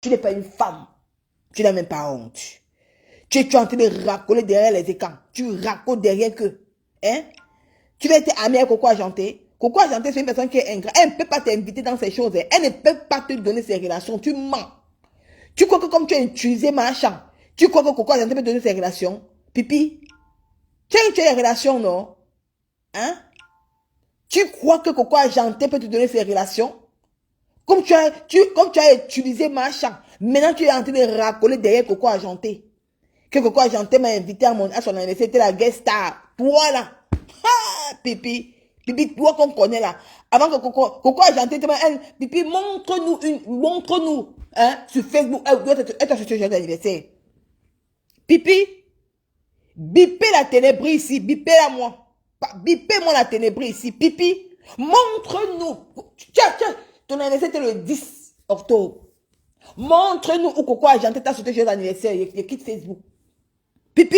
Tu n'es pas une femme. Tu n'as même pas honte. Tu es en train de racoler derrière les écrans. Tu racoles derrière que. Hein? Tu vas être amie avec Coco Argenté. Coco Argenté, c'est une personne qui est ingrate. Elle ne peut pas t'inviter dans ces choses. Elle ne peut pas te donner ses relations. Tu mens. Tu crois que comme tu as utilisé machin, tu crois que Coco Argenté peut te donner ses relations? Pipi, tu as des relations, non? Hein? Tu crois que Coco Argenté peut te donner ses relations? Comme tu as utilisé machin, maintenant tu es en train de racoler derrière Coco Argenté. Que Coco Argenté m'a invité à son anniversaire, c'était la guest star. Toi là. Ah, Pipi. Pipi, toi qu'on connaît là. Avant que Coco Argenté te mette, Pipi, montre-nous, hein, sur Facebook, elle t'a souhaité joyeux anniversaire. Pipi, bipez la ténèbre ici, bipez-la moi. Bipez-moi la ténèbre ici, Pipi. Montre-nous. Tiens, ton anniversaire était le 10 octobre. Montre-nous où Coco Argenté t'a souhaité joyeux anniversaire. Il quitte Facebook. Pipi,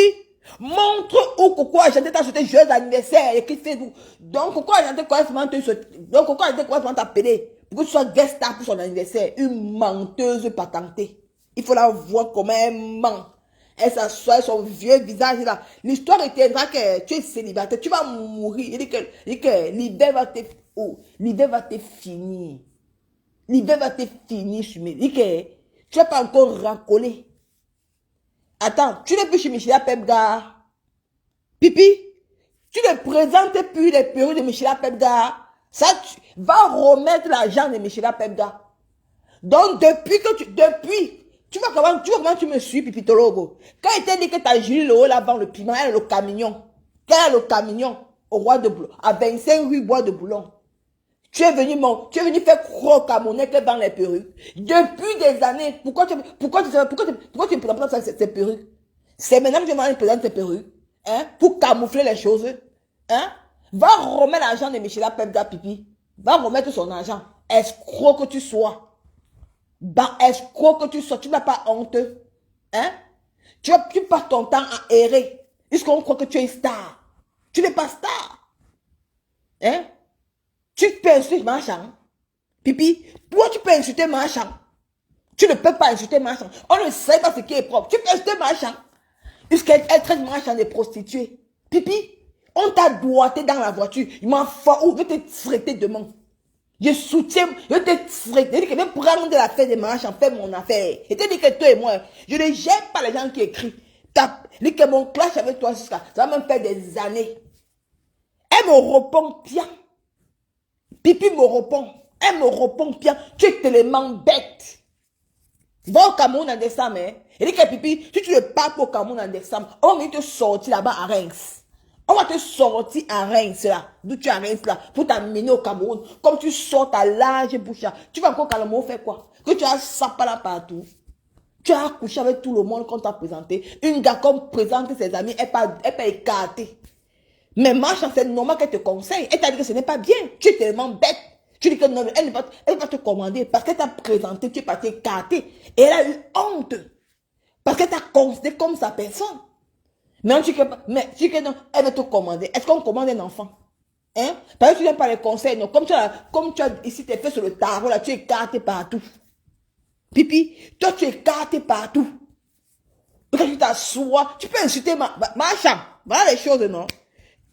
montre où Coco Argenté t'a souhaité joyeux anniversaire. Il quitte Facebook. Donc, Coco Argenté correspond t'appeler pour que tu sois guest star pour son anniversaire. Une menteuse patentée. Il faut la voir comment elle ment. Elle s'assoit, son vieux visage là. L'histoire retiendra que tu es célibataire. Tu vas mourir. Il dit que l'hiver va te finir. L'hiver va te finir. Il dit que tu n'as pas encore racolé. Attends, tu n'es plus chez Michela Pepga. Pipi, tu ne présentes plus les perruques de Michela Pepga. Ça, tu vas remettre l'argent de Michela Pepga. Donc, tu vois comment tu me suis, Pipi Tologo. Quand il t'a dit que t'as Julie le haut là-bas, le piment, elle a le camion. Quand elle a le camion, au roi de Boulon, à 25 rue Bois de Boulon. Tu es venu faire croire Camerounais que dans les perruques. Depuis des années, pourquoi tu me présentes pas ces perruques? C'est maintenant que tu me présentes ces perruques, hein, pour camoufler les choses, hein? Va remettre l'argent de Michela Pepga, Pipi. Va remettre son argent. Escroc que tu sois. Escroc que tu sois. Tu n'as pas honte, hein? Tu passes ton temps à errer. Puisqu'on croit que tu es star. Tu n'es pas star. Hein? Tu peux insulter Marchand. Pipi, toi tu peux insulter Marchand. Tu ne peux pas insulter Marchand. On ne sait pas ce qui est propre. Tu peux insulter Marchand. Puisqu'elle traite Marchand de prostituée. Pipi, on t'a doigté dans la voiture. Il m'a fait où? Je t'ai traité demain. Je soutiens, je t'ai traité. Je dis que même prendre de l'affaire de Marchand, fais mon affaire. Je te dis que toi et moi, je ne gère pas les gens qui écrivent. Je dis que mon clash avec toi, ça va même faire des années. Elle me répond bien. Pipi me répond. Elle me répond bien. Tu es tellement bête. Va au Cameroun en décembre. Hein? Elle dit que Pipi, si tu ne pars pas au Cameroun en décembre, on va te sortir là-bas à Reims. On va te sortir à Reims là. D'où tu es à Reims là. Pour t'amener au Cameroun. Comme tu sors ta large bouche là. Tu vas encore Cameroun faire quoi? Que tu as ça là partout. Tu as couché avec tout le monde qu'on t'a présenté. Une gars comme présente ses amis, elle peut écarter. Mais Marchand, c'est normal qu'elle te conseille. Elle t'a dit que ce n'est pas bien. Tu es tellement bête. Tu dis que non, elle va te commander parce qu'elle t'a présenté, tu es parti écarter. Et elle a eu honte. Parce qu'elle t'a considéré comme sa personne. Mais tu dis que non, elle va te commander. Est-ce qu'on commande un enfant? Hein? Parce que tu n'aimes pas les conseils. Non? Comme tu as ici, tu es fait sur le tarot, là, tu es écarté partout. Pipi, toi, tu es écarté partout. Quand tu t'assois, tu peux insulter Marchand. Voilà les choses, non?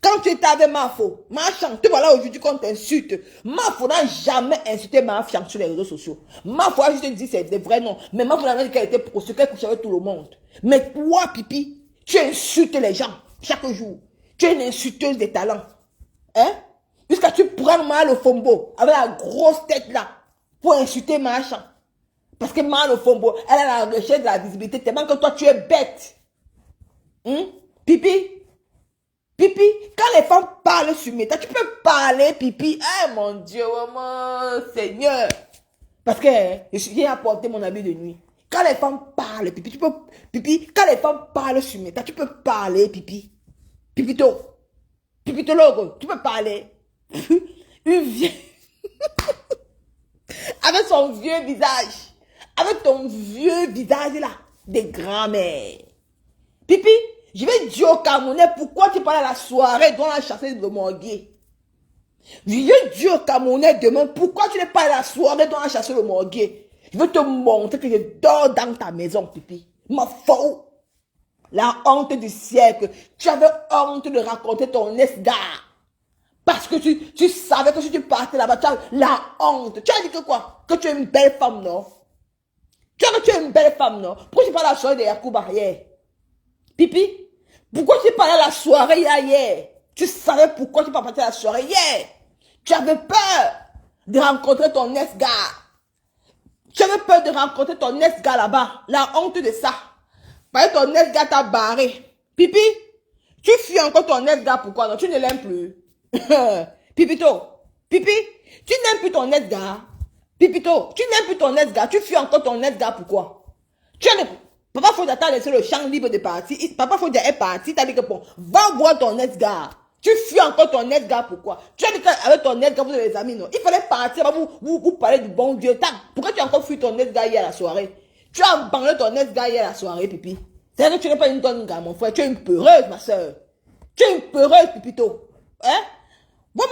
Quand tu étais avec Mafo, Marchand, tu vois là aujourd'hui qu'on t'insulte. Mafo n'a jamais insulté Marchand sur les réseaux sociaux. Mafo a juste dit c'est des vrais noms. Mais Mafo n'a dit qu'elle était prostituée, qu'elle couchait avec tout le monde. Mais toi, Pipi, tu insultes les gens chaque jour. Tu es une insulteuse des talents. Hein? Jusqu'à tu prends mal au fombo avec la grosse tête là pour insulter Marchand. Parce que mal au fombo, elle a la recherche de la visibilité tellement que toi tu es bête. Pipi? Pipi, quand les femmes parlent sur Meta, tu peux parler, Pipi. Eh mon Dieu, oh mon Seigneur. Parce que je viens apporter mon habit de nuit. Quand les femmes parlent, Pipi, quand les femmes parlent sur Meta, tu peux parler, Pipi. Pipito logo, tu peux parler. Une vieille. Avec son vieux visage. Avec ton vieux visage là, de grand-mère. Pipi, je vais dire au Camerounais pourquoi tu parles à la soirée dont la chasseuse de Morguier. Je vais dire au Camerounais demain pourquoi tu n'es pas à la soirée dont la chasseuse de Morguier. Je veux te montrer que je dors dans ta maison, pipi. Ma faux. La honte du siècle. Tu avais honte de raconter ton esgard. Parce que tu savais que si tu partais là-bas, tu as la honte. Tu as dit que quoi? Que tu es une belle femme, non? Tu as dit que tu es une belle femme, non? Pourquoi tu parles à la soirée de Yacouba hier? Pipi? Pourquoi tu parlais à la soirée hier? Tu savais pourquoi tu partais à la soirée hier? Tu avais peur de rencontrer ton ex-gars. Tu avais peur de rencontrer ton ex-gars là-bas. La honte de ça. Parce que ton ex-gars t'a barré. Pipi, tu fuis encore ton ex-gars, pourquoi? Non, tu ne l'aimes plus. Pipito, Pipi, tu n'aimes plus ton ex-gars. Pipito, tu n'aimes plus ton ex-gars. Tu fuis encore ton ex-gars, pourquoi? Papa Faudia t'a laissé le champ libre de partir. Papa Faudia est parti. T'as dit que bon, va voir ton ex-gars. Tu fuis encore ton ex-gars, pourquoi? Tu as dit qu'avec ton ex-gars, vous avez des amis, non? Il fallait partir, vous parler du bon Dieu. Pourquoi tu as encore fui ton ex-gars hier à la soirée? Tu as abandonné ton ex-gars hier à la soirée, Pipi. C'est-à-dire que tu n'es pas une bonne gars, mon frère. Tu es une peureuse, ma soeur. Tu es une peureuse, Pipito. Hein? Moi,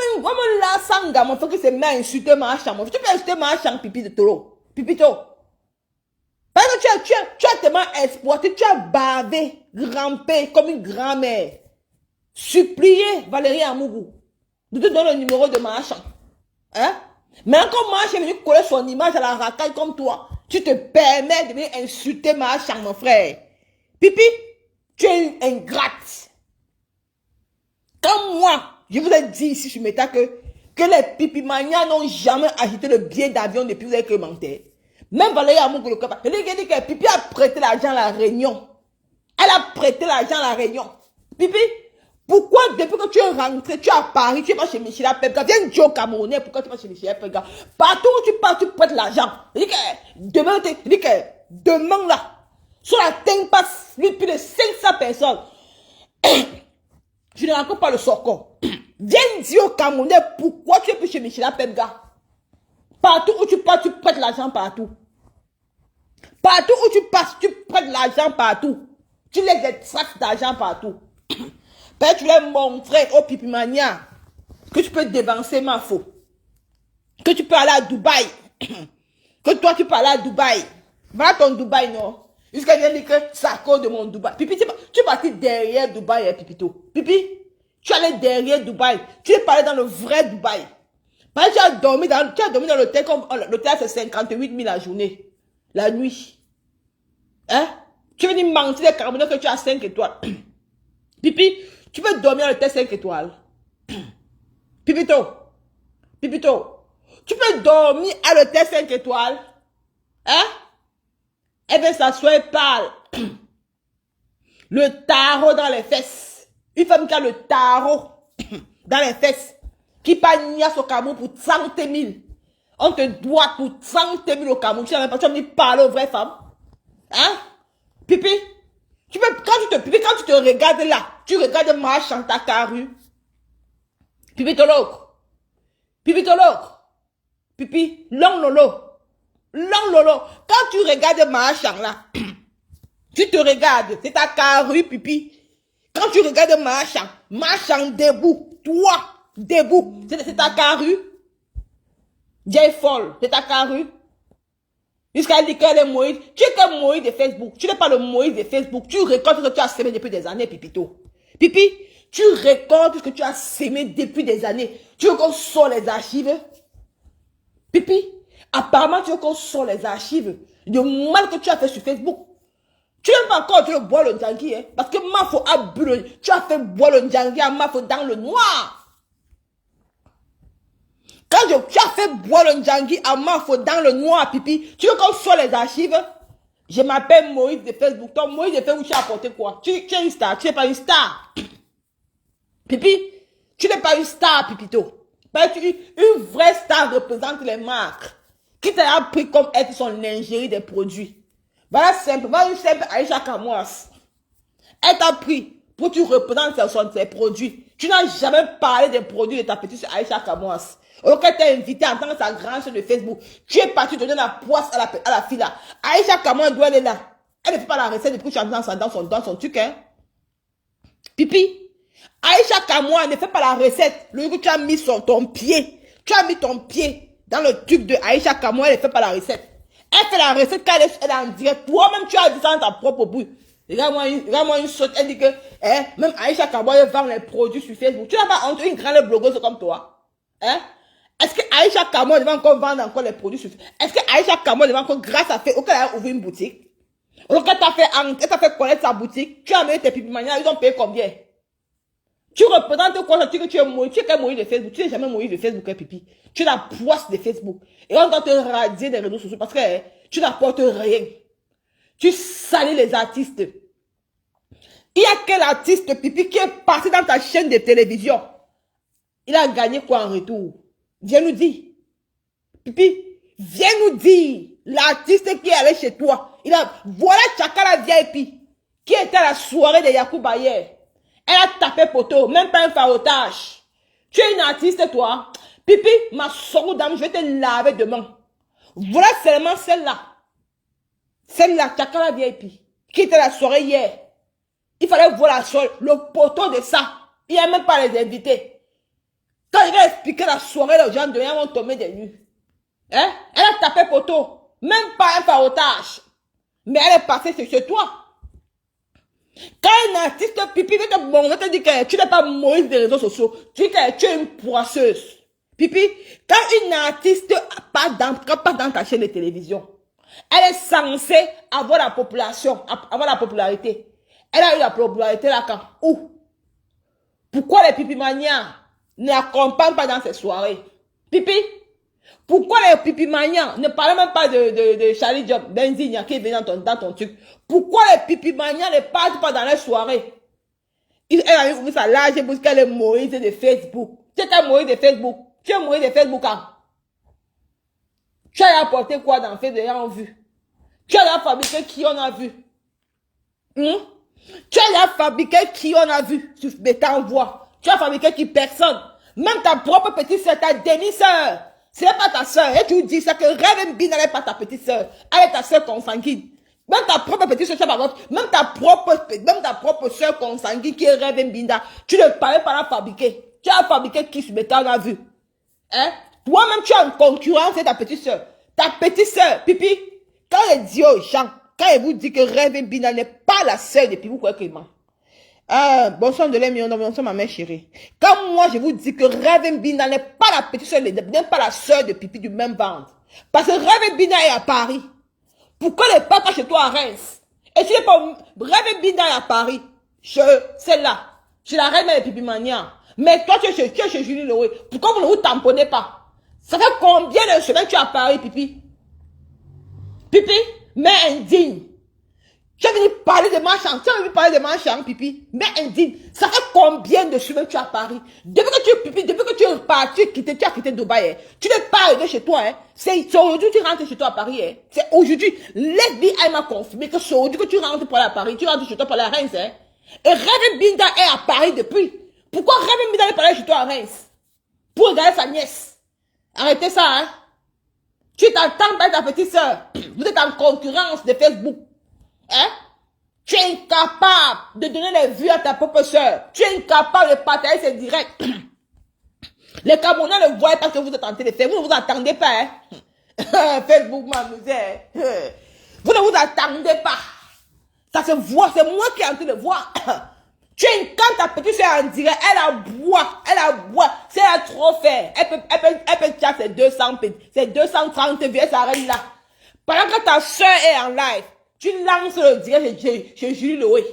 là, sans gars, mon frère, que c'est m'a insulté ma chambre. Tu peux insulter ma chambre, Pipi de Tolo. Pipito. Parce que tu as tellement exploité, tu as bavé, rampé comme une grand-mère. Supplié Valérie Amougou de te donner le numéro de Marchand. Hein? Mais encore Marchand est venu coller son image à la racaille comme toi. Tu te permets de venir insulter Marchand, mon frère. Pipi, tu es une ingrate. Comme moi, je vous ai dit ici sur Meta que les pipimanias n'ont jamais agité le billet d'avion depuis que vous avez commenté. Même Valérie Amougou, elle a dit que Pipi a prêté l'argent à la Réunion. Elle a prêté l'argent à la Réunion. Pipi, pourquoi depuis que tu es rentré, tu es à Paris, tu es pas chez Michel Pepga, viens dire au Camerounais, pourquoi tu es pas chez Michel Pepga? Partout où tu pars, tu prêtes l'argent. Il dit que demain là, sur la terre passe plus de 500 personnes. Je ne rencontre pas le Soko. Viens dire au Camerounais pourquoi tu es plus chez Michel Pepga. Partout où tu pars, tu prêtes l'argent partout. Partout où tu passes, tu prêtes l'argent partout. Tu laisses des traces d'argent partout. Tu voulais montrer au Pipimania que tu peux dévancer ma faux. Que tu peux aller à Dubaï. Que toi tu peux aller à Dubaï. Voilà ton Dubaï, non? Jusqu'à dire que c'est à cause de mon Dubaï. Pipi, tu es parti derrière Dubaï, Pipito. Pipi, tu es allé derrière Dubaï. Tu es pas allé dans le vrai Dubaï. Parce que tu as dormi dans l'hôtel comme l'hôtel c'est 58 000 la journée. La nuit. Hein? Tu veux dire mentir les Camerounais que tu as 5 étoiles. Pipi, tu peux dormir dans l'hôtel 5 étoiles. Pipito. Pipito. Tu peux dormir à l'hôtel 5 étoiles. Hein? Eh bien, s'asseoir et parle. Le tarot dans les fesses. Une femme qui a le tarot dans les fesses. Qui pagne au Cameroun pour 30 000. On te doit pour 30 000 au Cameroun. Tu n'as pas envie de parler aux vraies femmes. Hein? Pipi? Quand tu te regardes là, tu regardes Marchand ta carrue. Pipi tolok. Pipi tolok. Pipi, long lolo. Long lolo. Quand tu regardes Marchand là, tu te regardes, c'est ta carrue, Pipi. Quand tu regardes Marchand debout, toi, debout, c'est ta carrue. Vieille folle, c'est ta carrue. Jusqu'à dire qu'elle est Moïse. Tu es comme Moïse de Facebook. Tu n'es pas le Moïse de Facebook. Tu récoltes ce que tu as semé depuis des années, Pipito. Pipi, tu récoltes ce que tu as semé depuis des années. Tu veux qu'on sorte les archives? Pipi, apparemment tu veux qu'on sorte les archives du mal que tu as fait sur Facebook. Tu n'aimes pas encore le boire le Djangui, hein? Parce que Mafo a bu tu as fait boire le Djangui à Mafo dans le noir. Quand tu as fait boire le Djangui à Mafo dans le noir, Pipi, tu veux qu'on soit les archives? Je m'appelle Moïse de Facebook. Toi, Moïse de Facebook, tu as apporté quoi? Tu es une star, tu n'es pas une star. Pipi, tu n'es pas une star, Pipito. Une vraie star représente les marques. Qui t'a appris comme être son lingerie des produits. Voilà simple, voilà une simple Aïcha Kamouas. Elle t'a pris pour que tu représentes ses produits. Tu n'as jamais parlé des produits de ta petite Aïcha Kamouas. Alors qu'elle t'a invité en tant que sa grande soeur de Facebook, tu es parti donner la poisse à la fille là. Aïcha Kamouas doit aller là. Elle ne fait pas la recette depuis que tu as dans son truc, hein. Pipi. Aïcha Kamouas ne fait pas la recette. Le jour que tu as mis ton pied, tu as mis ton pied dans le truc de Aïcha Kamouas, elle ne fait pas la recette. Elle fait la recette quand elle est en direct. Toi-même, tu as dit ça dans ta propre bouille. Regarde-moi une saute. Elle dit que même Aïcha Kaboye vend les produits sur Facebook. Tu n'as pas honte, une grande blogueuse comme toi. Hein? Est-ce que Aïcha Kaboye va encore vendre encore les produits sur Facebook? Est-ce que Aïcha Kaboye va encore, grâce à Facebook, elle a ouvert une boutique? Donc, elle t'a fait connaître sa boutique. Tu as amené tes pipimanias, ils ont payé combien? Tu représentes quoi? Tu dis que tu es mouillé. Tu es qu'un mouillé de Facebook. Tu n'es jamais mouillé de Facebook, pipi. Tu es la poisse de Facebook. Et on doit te radier des réseaux sociaux parce que tu n'apportes rien. Tu salis les artistes. Il y a quel artiste, pipi, qui est passé dans ta chaîne de télévision? Il a gagné quoi en retour? Viens nous dire. Pipi, viens nous dire. L'artiste qui est allé chez toi. Voilà Tchakala VIP. Qui était à la soirée de Yacouba hier. Elle a tapé poteau, même pas un farotage. Tu es une artiste, toi. Pipi, ma sorou dame, je vais te laver demain. Voilà seulement celle-là. Celle-là, Tchakala VIP. Qui était à la soirée hier. Il fallait voir le poteau de ça. Il n'y a même pas les invités. Quand il va expliquer la soirée, les gens de rien vont tomber des nues. Hein? Elle a tapé poteau. Même pas un farotage. Mais elle est passée chez toi. Quand un artiste pipi veut te dire que tu n'es pas Moïse des réseaux sociaux, tu dis que tu es une poisseuse. Pipi, quand une artiste passe dans ta chaîne de télévision, elle est censée avoir la population, avoir la popularité. Elle a eu la popularité là quand? Où? Pourquoi les pipimanias n'accompagnent pas dans ces soirées? Pipi, pourquoi les pipimanias ne parlent même pas de Charlie Job, Benzina qui est venu dans ton truc? Pourquoi les pipimanias ne partent pas dans les soirées? Elle a eu sa large bouche qu'elle est Moïse de Facebook. Tu es Moïse de Facebook. Tu es Moïse de Facebook hein? Tu as apporté quoi dans Facebook déjà en vue? Tu as fabriqué qui on a vu? Tu as fabriqué qui on a vu sur Bêta en voix. Tu as fabriqué qui personne. Même ta propre petite soeur, ta demi-soeur. Ce n'est pas ta soeur. Et tu dis ça que Rêve Mbina n'est pas ta petite soeur. Elle est ta soeur consanguine. Même ta propre petite soeur, même ta propre soeur consanguine qui est Rêve Mbina, tu ne parlais pas la fabriquer. Tu as fabriqué qui sur Bêta on a vu. Hein? Toi-même, tu as une concurrence avec ta petite soeur. Ta petite soeur, Pipi, quand elle dit aux gens, quand elle vous dit que Rêve Mbina n'est pas la sœur de Pipi, vous croyez qu'il ment? Bonsoir de l'aime, bonsoir ma mère chérie. Quand moi je vous dis que Rêve Mbina n'est pas la petite soeur, n'est pas la sœur de Pipi du même ventre. Parce que Rêve Mbina est à Paris. Pourquoi elle n'est pas chez toi à Reims? Et si n'est pas Rêve Mbina est à Paris, celle-là, je la reine de Pipi Mania. Mais toi tu es chez Julie Leroy. Pourquoi vous ne vous tamponnez pas? Ça fait combien de semaines que tu es à Paris, Pipi? Pipi, mais indigne. Tu as venu parler de ma chambre. Tu as venu parler de ma chambre, Pipi. Mais indigne. Ça fait combien de semaines que tu es à Paris? Depuis que tu es Pipi, depuis que tu es parti, tu as quitté Dubaï. Hein. Tu n'es pas arrivé chez toi. Hein. C'est aujourd'hui que tu rentres chez toi à Paris. Hein. C'est aujourd'hui. l'FBI m'a confirmé que c'est aujourd'hui que tu rentres pour aller à Paris. Tu rentres chez toi pour aller à Reims. Hein. Et Rêve Binda est à Paris depuis. Pourquoi Rêve Binda n'est pas allé chez toi à Reims? Pour regarder sa nièce. Arrêtez ça, hein. Tu t'entends avec ta petite soeur. Vous êtes en concurrence de Facebook. Hein? Tu es incapable de donner les vues à ta propre soeur. Tu es incapable de partager ses directs. Les Camerounais ne voient pas ce que vous êtes en train de faire. Vous ne vous attendez pas. Hein? Facebook m'amusait. Vous ne vous attendez pas. Ça se voit. C'est moi qui est en train de voir. Tu es quand ta petite soeur en direct, elle a bois. Si elle a trop fait, elle peut faire ses 230 vues, elle s'arrête là. Pendant que ta soeur est en live, tu lances le direct chez Julie Loé.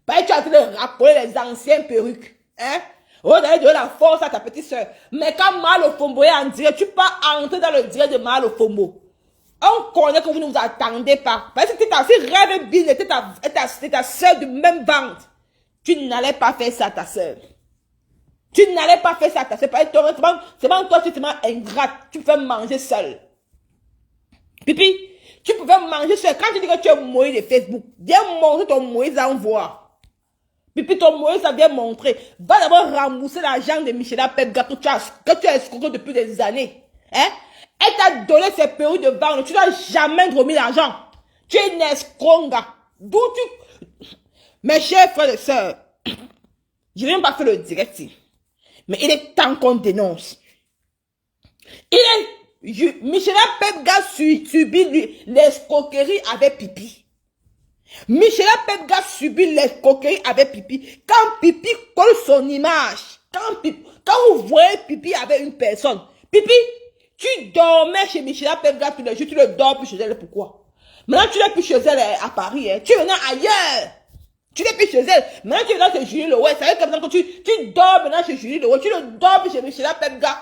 Parce que tu es en train de rappeler les anciennes perruques. Hein? On va donner la force à ta petite soeur. Mais quand Malo Fombo est en direct, tu peux pas entrer dans le direct de Malo Fombo. On connaît que vous ne vous attendez pas. Parce que si Rêve Bill était ta soeur du même ventre, tu n'allais pas faire ça à ta soeur. Tu n'allais pas faire ça à ta soeur. C'est pas toi, tu es ingrate. Tu peux manger seul. Pipi, tu pouvais manger seul. Quand tu dis que tu es Moïse de Facebook, viens montrer ton Moïse à envoi. Pipi, ton Moïse, ça vient montrer. Va d'abord rembourser l'argent de Michela Pepga que tu as escroqué depuis des années. Hein? Elle t'a donné ses perruques de vente. Tu n'as jamais remis l'argent. Tu es une escroque. D'où tu... Mes chers frères et sœurs, je n'ai même pas fait le direct. Mais il est temps qu'on dénonce. Il est Michela Pepga subit l'escroquerie avec Pipi. Michela Pepga subit l'escroquerie avec Pipi. Quand Pipi colle son image, quand vous voyez Pipi avec une personne, Pipi, tu dormais chez Michela Pepga tous les jours, tu le dors plus chez elle, pourquoi? Maintenant, tu n'es plus chez elle à Paris, hein. Tu es maintenant ailleurs. Tu n'es plus chez elle. Maintenant, tu es maintenant chez Julie Lewey. Ça veut comme ça que tu dors maintenant chez Julie Lewey. Tu ne dors plus chez Michela Pepga.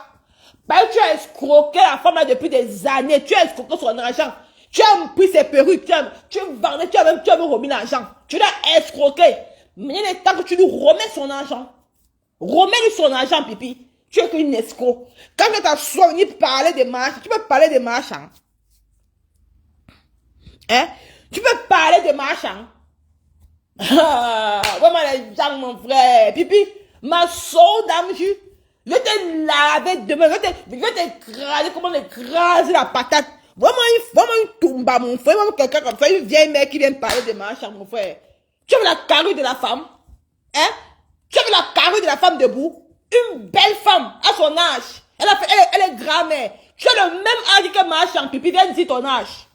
Parce que tu as escroqué la femme là depuis des années. Tu as escroqué son argent. Tu as pris ses perruques. Tu vendais, tu as même remis l'argent. Tu l'as escroqué. Mais il est temps que tu lui remets son argent. Remets-lui son argent, Pipi. Tu es qu'une escroc. Quand tu as soigné pour parler des marches, tu peux parler des marchands. Hein? Tu peux parler des marchands. Vraiment les gens, mon frère. Pipi, ma soeur dame, je vais te laver demain. Je vais t'écraser, comment écraser la patate. Vraiment une toumba, mon frère. Vraiment quelqu'un comme ça, une vieille mère qui vient parler de marchand, mon frère. Tu as vu la carrure de la femme? Hein? Tu as vu la carrure de la femme debout? Une belle femme, à son âge. Elle est grand-mère. Tu as le même âge que marchand. Pipi, viens dire ton âge.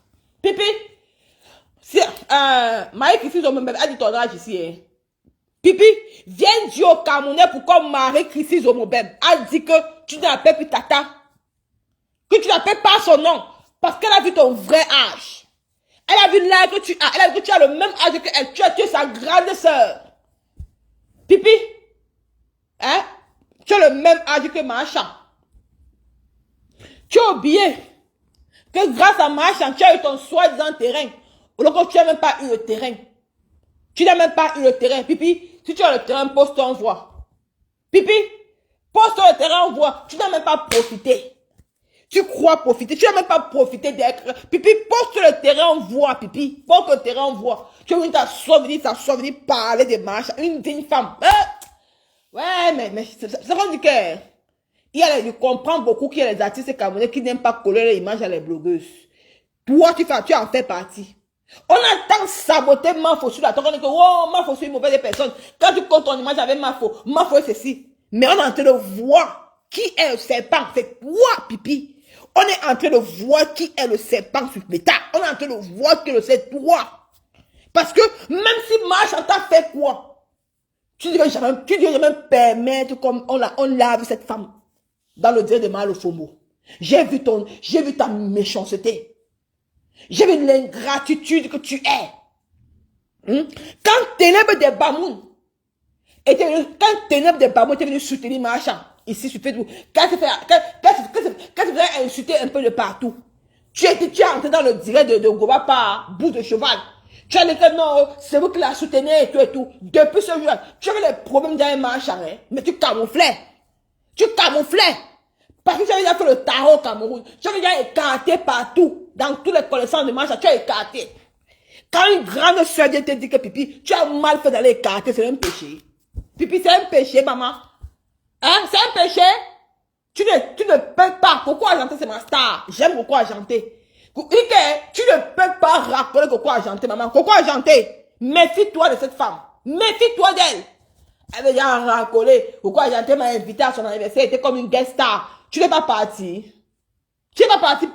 Pipi. Marie-Christine, a dit ton âge ici. Hein. Pipi, viens dire au Camerounais pourquoi Marie-Christine Zomobem a dit que tu ne l'appelles plus Tata. Que tu l'appelles pas son nom. Parce qu'elle a vu ton vrai âge. Elle a vu l'âge que tu as. Elle a vu que tu as le même âge qu'elle. Tu es sa grande sœur. Pipi, hein? Tu as le même âge que Macha. Tu as oublié que grâce à Macha, tu as eu ton soi-disant terrain. Alors que tu n'as même pas eu le terrain. Tu n'as même pas eu le terrain. Pipi, si tu as le terrain, poste en voie. Pipi, poste le terrain en voie. Tu n'as même pas profité. Tu crois profiter. Tu n'as même pas profité d'être. Pipi, poste le terrain en voie, Pipi. Poste le terrain en voie. Tu as vu ta soeur venir parler des marches. Une digne femme. Ouais, mais ça veut dire que je comprends beaucoup qu'il y a les artistes camerounais qui n'aiment pas coller les images à les blogueuses. Toi, tu en fais partie. On a tant saboté Mafo sur la toile. On dit que, oh, Mafo c'est une mauvaise personne. Quand tu comptes ton image avec Mafo est ceci. Mais on est en train de voir qui est le serpent. C'est toi, Pipi. On est en train de voir qui est le serpent sur l'État. On est en train de voir que c'est toi. Parce que même si Marchand t'a fait quoi, tu dirais jamais permettre comme on lave cette femme dans le dire de mal au FOMO. J'ai vu ta méchanceté. J'ai vu l'ingratitude que tu es. Quand Ténèbres des Bamoun était venu soutenir Marchand, ici sur Facebook, quand tu faisais insulter un peu de partout, tu es entré dans le direct de Goba par bout de cheval. Tu as dit que non, c'est vous qui la soutenez et tout et tout. Depuis ce jour, tu avais les problèmes d'un Marchand, hein, mais tu camouflais. Parce que tu avais déjà fait le tarot au Cameroun. Tu avais déjà écarté partout. Dans toutes les connaissances de Marchand, tu as écarté. Quand une grande soeur te dit que Pipi, tu as mal fait d'aller écarter, c'est un péché. Pipi, c'est un péché, maman. Hein? C'est un péché. Tu ne peux pas. Coco Argenté, c'est ma star. J'aime Coco Argenté. Tu ne peux pas raconter Coco Argenté, maman. Coco Argenté, méfie-toi de cette femme. Méfie-toi d'elle. Elle veut déjà racoler. Coco Argenté m'a invité à son anniversaire. Elle était comme une guest star. Tu n'es pas parti.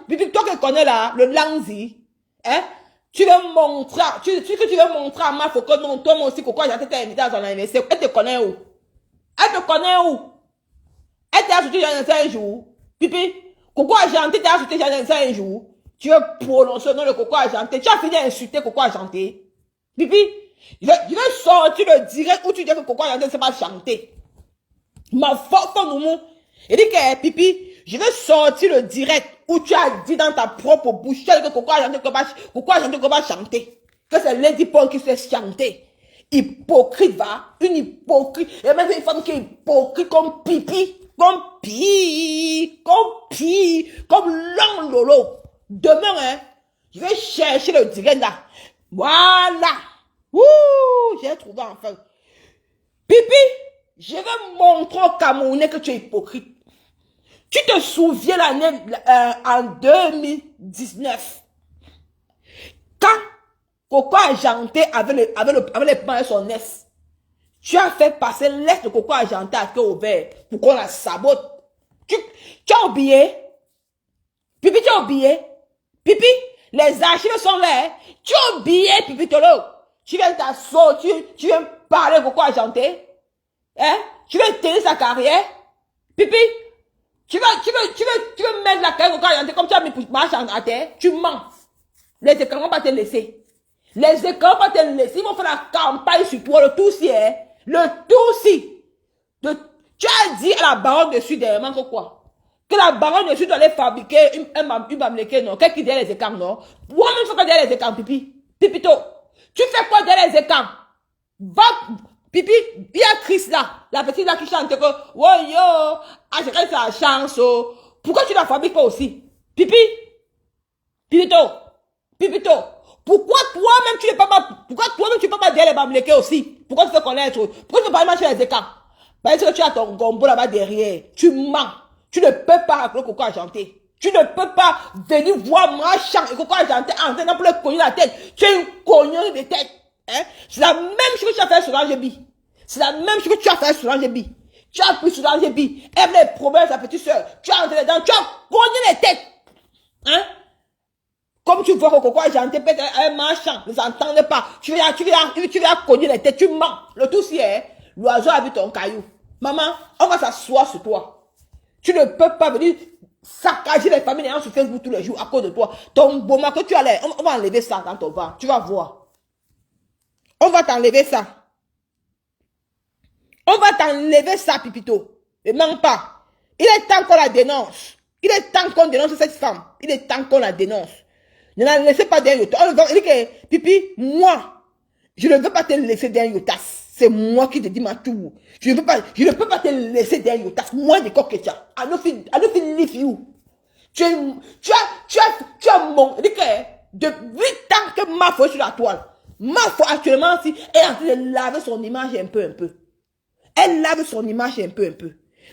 Pipi, toi qui connais là, le Langzi, hein? Tu veux montrer à Mafo que non, toi aussi, Coco Argenté t'a invité à son anniversaire. Elle te connaît où? Elle t'a ajouté un jour. Pipi, Coco Argenté t'a ajouté un jour. Tu veux prononcer le nom de Coco Argenté. Tu as fini d'insulter Coco Argenté. Pipi, je vais sortir le direct où tu dis que Coco Argenté ne sait pas chanter. Ma force nous mou. Il dit que Pipi, je vais sortir le direct où tu as dit dans ta propre bouche que Coco Argenté ne va chanter. Que c'est Lady Paul qui sait chanter. Hypocrite, va. Une hypocrite. Et même une femme qui est hypocrite comme Pipi. Comme l'homme Lolo. Demain, hein, je vais chercher le direct là. Voilà. Ouh, j'ai trouvé enfin. Pipi, je vais montrer au Camerounais que tu es hypocrite. Tu te souviens l'année en 2019, quand Coco Argenté avait les plans de son ex, tu as fait passer l'ex de Coco Argenté à cœur ouvert pour qu'on la sabote. Tu as oublié? Pipi, tu as oublié. Pipi, les archives sont là. Hein. Tu as oublié, Pipi Tolo. Tu viens t'asseoir, tu viens parler Coco Argenté. Hein? Tu veux tenir sa carrière. Pipi, tu veux mettre la carrière Coco Argenté comme tu as mis pour marcher à terre. Tu mens. Les écrans vont pas te laisser. Les écrans vont pas te laisser. Ils vont faire la campagne sur toi, le tout si, hein? Le tout si. Tu as dit à la baronne dessus dernièrement que quoi? Que la baronne dessus doit aller fabriquer une mamleke, non? Qu'est-ce qui derrière les écrans, non? Moi-même, je fais quoi derrière les écrans, Pipi? Pipito. Tu fais quoi derrière les écrans? Va, Pipi, il y a Chris là, la petite là qui chante que, oh yo, ah, c'est quand ça chance, oh. Pourquoi tu la fabriques pas aussi? Pipi? Pipito. Pipito. Pourquoi toi-même tu n'es pas derrière les mamleke aussi? Pourquoi tu fais connaître? Pourquoi tu ne peux pas marcher les écrans? Parce que tu as ton gombo là-bas derrière. Tu mens. Tu ne peux pas rappeler Coco Argenté. Tu ne peux pas venir voir moi chanter Coco Argenté en train de le cogner la tête. Tu es une cogneuse de tête. Hein? C'est la même chose que tu as fait sur l'Angébi. C'est la même chose que tu as fait sur l'Angébi. Tu as pris sur l'Angébi. Elle avait des problèmes sa petite soeur. Tu as entré dedans. Tu as cogné les têtes. Hein? Comme tu vois que Coco Argenté peut être un marchand. Ne s'entendent pas. Tu viens cogner les têtes. Tu mens. Le tout si est, l'oiseau a vu ton caillou. Maman, on va s'asseoir sur toi. Tu ne peux pas venir saccager les familles sur Facebook tous les jours à cause de toi. Ton boma que tu as l'air, on va enlever ça dans ton ventre. Tu vas voir. On va t'enlever ça. On va t'enlever ça, Pipito. Ne mens pas. Il est temps qu'on la dénonce. Il est temps qu'on dénonce cette femme. Il est temps qu'on la dénonce. Ne la laissez pas derrière Yotas. Il dit que, Pipi, moi, je ne veux pas te laisser derrière Yotas. C'est moi qui te dis ma tour. Je ne peux pas te laisser derrière Yotas. Moi, de quoi que tu as. I don't leave you. Tu as mon, il dit que, de 8 ans que ma foi est sur la toile. Ma foi actuellement, si, est en train de laver son image un peu. Elle lave son image un peu.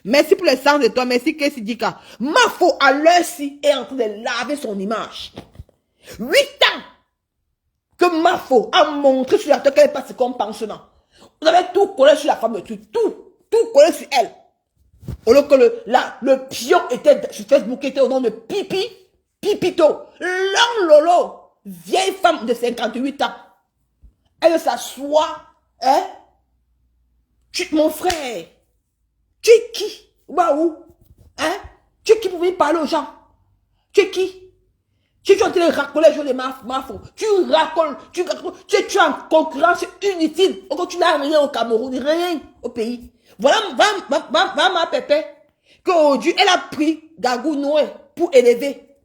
Merci pour le sens de toi. Merci Kessi Dika. Ma foi à l'heure-ci est en train de laver son image. 8 ans que ma foi a montré sur la toile qu'elle est passée comme pensionnant. Vous avez tout collé sur la femme de tout collé sur elle. Au lieu que le pion était sur Facebook, était au nom de Pipi, Pipito, Long Lolo, vieille femme de 58 ans. Elle s'assoit, hein? Mon frère, tu es qui? Waouh, hein? Tu es qui pour venir parler aux gens? Tu es qui? Tu es en train de racoler les gens de ma faute. Tu racoles, tu es en concurrence inutile. Encore tu n'as rien au Cameroun, rien au pays. Voilà, va ma pépé. Qu'aujourd'hui, elle a pris Gagou Noé pour élever.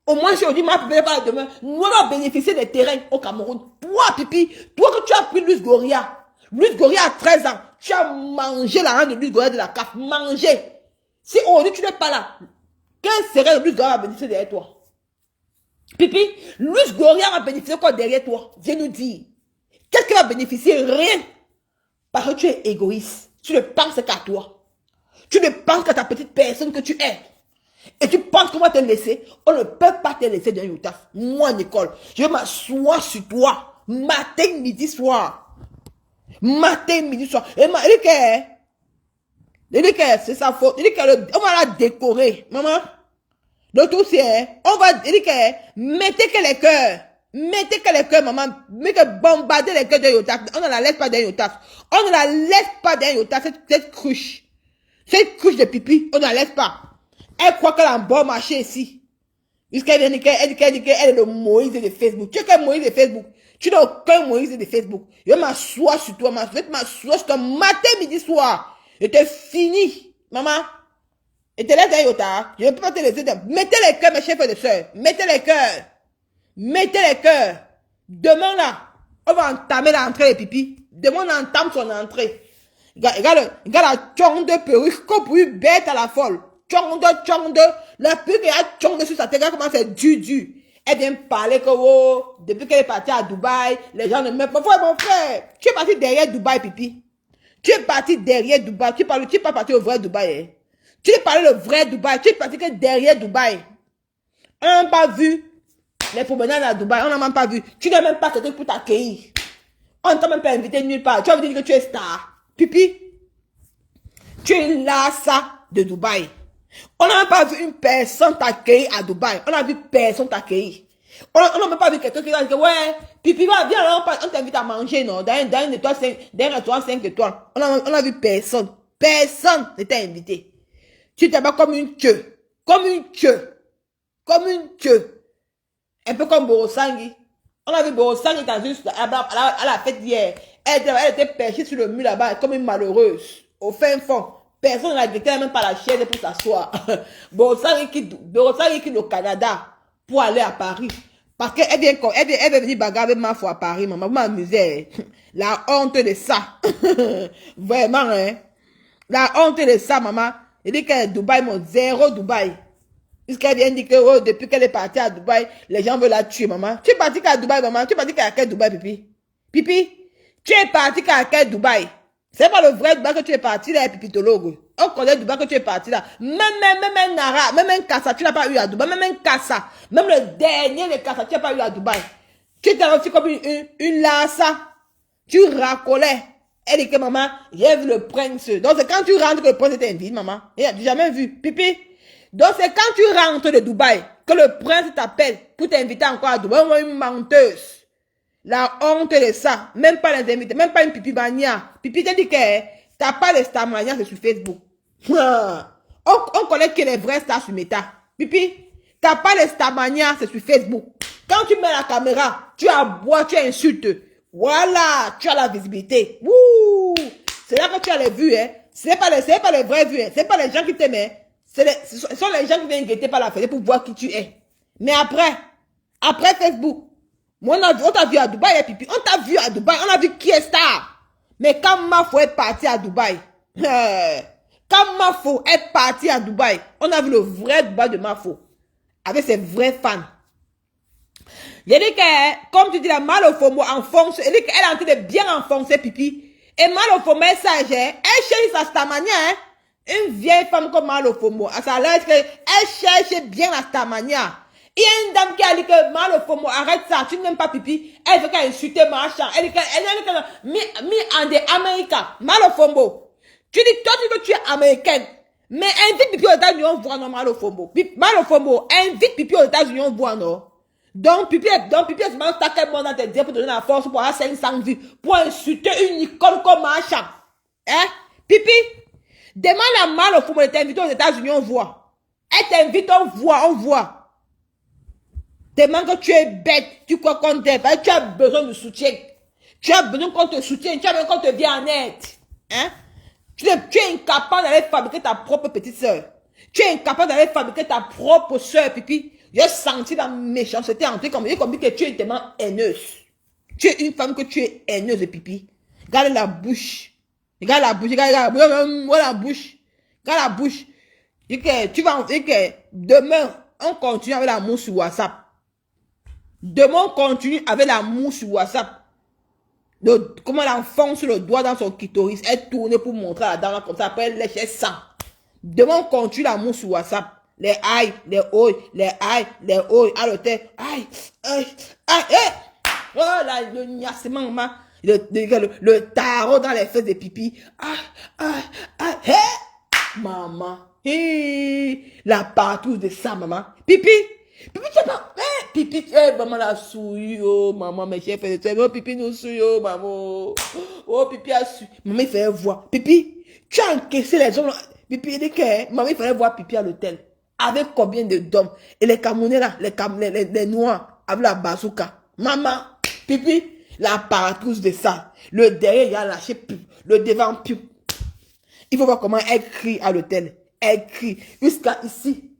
Au moins, si on dit ma pépé pas demain, nous allons bénéficier des terrains au Cameroun. Toi, Pipi, toi que tu as pris Luis Goria. Luis Goria a 13 ans. Tu as mangé la reine de Luis Goria de la CAF. Mangé. Si aujourd'hui tu n'es pas là, quel serait Luis Goria à bénéficier derrière toi? Pipi, Luis Goria va bénéficier quoi derrière toi? Viens nous dire. Qu'est-ce qu'il va bénéficier? Rien. Parce que tu es égoïste. Tu ne penses qu'à toi. Tu ne penses qu'à ta petite personne que tu es. Et tu penses qu'on va te laisser. On ne peut pas te laisser dans une taf. Moi, Nicole, je vais m'asseoir sur toi. Matin, midi, soir. Matin, midi, soir. Et il dit que c'est sa faute. Il dit qu'on va la décorer. Maman. Le tout c'est, on va dire que mettez que les cœurs, maman, mais que bombarder les cœurs de Yotas. On ne la laisse pas dans Yotas. On ne la laisse pas dans Yotas, cette cruche. Cette cruche de Pipi, on ne la laisse pas. Elle croit qu'elle a un bon marché ici. Jusqu'elle dit qu'elle est le Moïse de Facebook. Tu es quel Moïse de Facebook? Tu n'as aucun Moïse de Facebook. Je vais m'asseoir sur toi, je vais m'asseoir sur toi matin, midi, soir. Je te finis, maman. Et te laisse dans Yota. Je ne peux pas te laisser dans. Mettez les cœurs, mes chefs et sœurs. Mettez les cœurs. Mettez les cœurs. Demain là, on va entamer l'entrée des Pipi. Demain on entame son entrée. Regarde la tchong de perruque, comme pour une bête à la folle. Tchong de. La perruque qui a tchong de sur sa tête, regarde comment c'est dur. Elle vient parler que, oh, depuis qu'elle est partie à Dubaï, les gens ne m'aiment pas. Mon frère, tu es parti derrière Dubaï, Pipi. Tu es parti derrière Dubaï. Tu es pas parti au vrai Dubaï, hein. Tu es parlé le vrai Dubaï. Tu es parti que derrière Dubaï. On n'a pas vu les promenades à Dubaï. On n'a même pas vu. Tu n'as même pas quelqu'un pour t'accueillir. On ne t'a même pas invité nulle part. Tu as dit que tu es star. Pipi, tu es là, ça, de Dubaï. On n'a même pas vu une personne t'accueillir à Dubaï. On a vu personne t'accueillir. On n'a même pas vu quelqu'un qui va dire, ouais, pipi, va, viens, alors, on t'invite à manger, non, dans un restaurant 5 étoiles. On a vu personne. Personne ne t'a invité. Tu t'es pas comme une queue. Comme une queue. Comme une queue. Un peu comme Borosangi. On a vu Borosangi à la fête d'hier. Elle était perchée sur le mur là-bas, comme une malheureuse. Au fin fond. Personne n'a grillé même pas la chaise pour s'asseoir. Borosangi quitte au Canada pour aller à Paris. Parce qu'elle vient venir bagarrer avec ma foi à Paris, maman. Vous m'amusez. La honte de ça. Vraiment, hein. La honte de ça, maman. Elle dit qu'elle est Dubaï, mon zéro Dubaï. Puisqu'elle vient dire que oh, depuis qu'elle est partie à Dubaï, les gens veulent la tuer, maman. Tu es partie qu'à Dubaï, maman. Tu es partie qu'à quel Dubaï, pipi? Pipi? Tu es partie qu'à quel Dubaï? C'est pas le vrai Dubaï que tu es parti là, pipitologue. On connaît Dubaï que tu es parti là. Même un Nara, même un Kassa, tu n'as pas eu à Dubaï. Même un Kassa, même le dernier de Kassa, tu n'as pas eu à Dubaï. Tu étais aussi comme une lassa. Tu racolais. Elle dit que maman, j'ai vu le prince. Donc c'est quand tu rentres que le prince t'invite, maman. Il n'a jamais vu. Pipi. Donc c'est quand tu rentres de Dubaï que le prince t'appelle pour t'inviter encore à Dubaï. Une menteuse. La honte de ça. Même pas les invités. Même pas une pipi mania. Pipi t'a dit que t'as pas les stars mania, c'est sur Facebook. On connaît que les vrais stars sur Meta. Pipi, t'as pas les stars mania, c'est sur Facebook. Quand tu mets la caméra, tu aboies, tu insultes. Voilà, tu as la visibilité. Wouh! C'est là que tu as les vues, hein. Ce n'est pas les vraies vues, hein. Ce n'est pas les gens qui t'aiment, hein. Ce sont les gens qui viennent guetter par la fenêtre pour voir qui tu es. Mais après Facebook, moi, on t'a vu à Dubaï, pipi. On t'a vu à Dubaï, on a vu qui est star. Mais quand Mafo est parti à Dubaï, quand Mafo est parti à Dubaï, on a vu le vrai Dubaï de Mafo. Avec ses vrais fans. J'ai dit que, comme tu dis, la Malofomo enfonce, elle dit qu'elle est en train de bien enfoncer pipi. Et Malofomo est sage, elle cherche sa stamania, hein. Une vieille femme comme Malofomo, à sa l'air elle cherche bien la stamania. Il y a une dame qui a dit que Malofomo, arrête ça, tu n'aimes pas pipi. Elle veut qu'elle insulte Marchand. Elle dit qu'elle mi en des Américains. Malofomo. Tu dis, toi, tu dis que tu es américaine. Mais invite pipi aux États-Unis, on voit non, Malofomo. Malofomo, invite pipi aux États-Unis, on voit non. Donc, pipi, c'est même ça qu'elle m'a dit pour donner la force pour avoir 500 vues, pour insulter une icône comme Marchand. Hein? Pipi, demande à Malofomo de t'inviter aux États-Unis, on voit. Elle t'invite, on voit. Demande que tu es bête, tu crois qu'on t'aime, tu as besoin de soutien. Tu as besoin qu'on te soutienne, tu as besoin qu'on te vienne en aide. Hein? Tu es incapable d'aller fabriquer ta propre petite soeur. Tu es incapable d'aller fabriquer ta propre soeur, pipi. J'ai senti la méchanceté en toi, comme que tu es tellement haineuse. Tu es une femme que tu es haineuse, pipi. Regarde la bouche. Regarde la bouche. Regarde la bouche. Tu vas dire que demain, on continue avec l'amour sur WhatsApp. Demain, on continue avec l'amour sur WhatsApp. Comment elle enfonce le doigt dans son clitoris. Elle tourne pour montrer à la dame comme ça. Après, elle lèche sang. Demain, on continue l'amour sur WhatsApp. Les aïe, les oi, les aïe, les oi, à l'hôtel. Aïe, aïe, aïe, aïe. Oh là, le gnassement, maman. Le tarot dans les fesses de pipi. Aïe, aïe, aïe, aïe. Maman. La partouze de ça, maman. Pipi. Pipi, tu sais pas. Pipi, maman la souille, oh, maman, mes chefs, oh, pipi nous souille, oh, maman. Oh, pipi a su. Maman, il fallait voir. Pipi, tu as encaissé les hommes. Pipi, il dit que, maman, il fallait voir pipi à l'hôtel. Avec combien d'hommes? Et les Camerounais là, les Noirs, avec la bazooka. Maman, pipi, la partouze de ça. Le derrière, il a lâché, le devant, pub. Il faut voir comment elle crie à l'hôtel. Elle crie jusqu'à ici.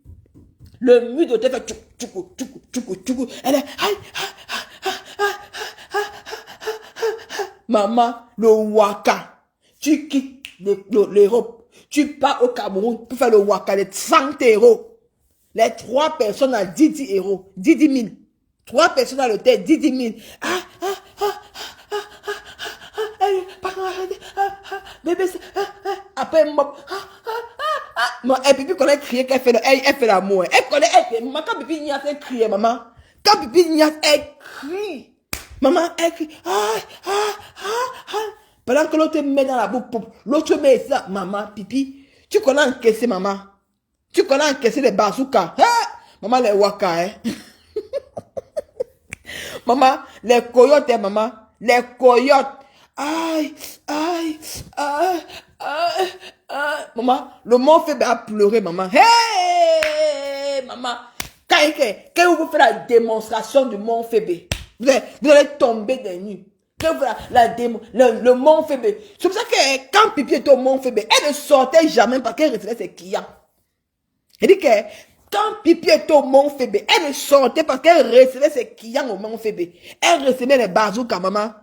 Le mur d'hôtel fait tchoukou. Elle est, maman, le waka. Tu quittes l'Europe. Tu pars au Cameroun pour faire le waka de 30 euros. Les 3 personnes à 10 euros. 10 000. 3 personnes à l'hôtel, 10 000. Bébé, après, et puis quand elle crie, elle fait l'amour. Elle connaît, maman, quand Pipi Nias, elle crie, maman. Quand Pipi Nias, elle crie. Maman, elle crie. Pendant que l'autre met dans la bouche, l'autre met ça, maman, Pipi. Tu connais encaisser, maman. Tu connais encaisser les bazookas. Hein? Maman, les waka, hein? Maman, les coyotes, hein, maman. Les coyotes. Aïe, aïe, aïe, aïe, aïe. Maman, le mont Fébé a pleuré, maman. Hey, maman. Quand vous faites la démonstration du mont Fébé, vous allez tomber des nues. Quand vous faites le mont Fébé. C'est pour ça que quand Pipi était au mont Fébé, elle ne sortait jamais parce qu'elle recevait ses clients. Elle dit que quand Pipi était au mont Fébé, elle ne sortait parce qu'elle recevait ses clients au mont Fébé. Elle recevait les bazookas, maman.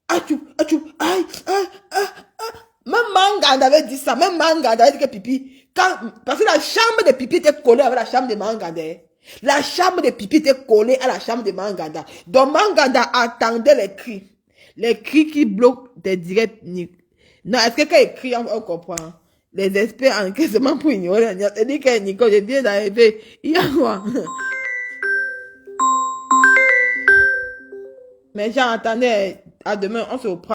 Achou, achou, aïe, aïe, aïe, aïe. Même Manganda avait dit ça. Même Manganda avait dit que Pipi, parce que la chambre de Pipi était collée avec la chambre de Manganda. La chambre de Pipi était collée à la chambre de Manganda. Donc Manganda attendait les cris. Les cris qui bloquent des directs. Non, est-ce que quand il crie, on comprend? Les experts en encaissement pour ignorer. Il dit que Nico, je viens d'arriver. Il y a quoi? Mais j'entendais, à demain, on se reprend.